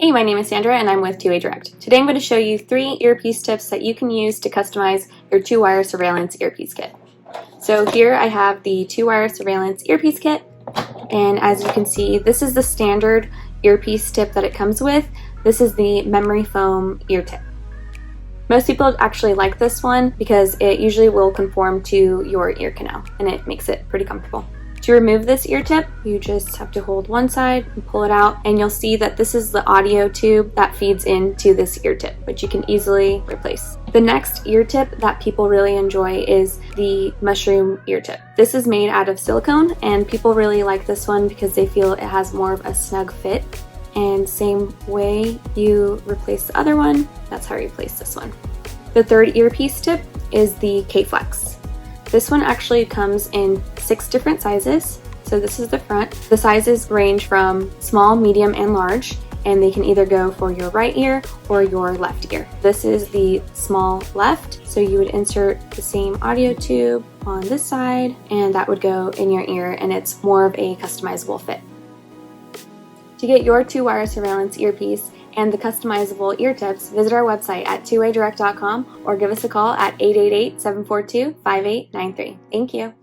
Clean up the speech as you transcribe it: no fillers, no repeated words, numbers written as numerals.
Hey, my name is Sandra and I'm with 2A Direct. Today I'm going to show you 3 earpiece tips that you can use to customize your 2-wire surveillance earpiece kit. So here I have the 2-wire surveillance earpiece kit, and as you can see, this is the standard earpiece tip that it comes with. This is the memory foam ear tip. Most people actually like this one because it usually will conform to your ear canal and it makes it pretty comfortable. To remove this ear tip, you just have to hold one side and pull it out, and you'll see that this is the audio tube that feeds into this ear tip, which you can easily replace. The next ear tip that people really enjoy is the mushroom ear tip. This is made out of silicone, and people really like this one because they feel it has more of a snug fit. And same way you replace the other one, that's how you replace this one. The third earpiece tip is the K-Flex. This one actually comes in 6 different sizes. So this is the front. The sizes range from small, medium, and large, and they can either go for your right ear or your left ear. This is the small left, so you would insert the same audio tube on this side, and that would go in your ear, and it's more of a customizable fit. To get your 2-wire surveillance earpiece and the customizable ear tips, visit our website at 2adirect.com or give us a call at 888-742-5893. Thank you.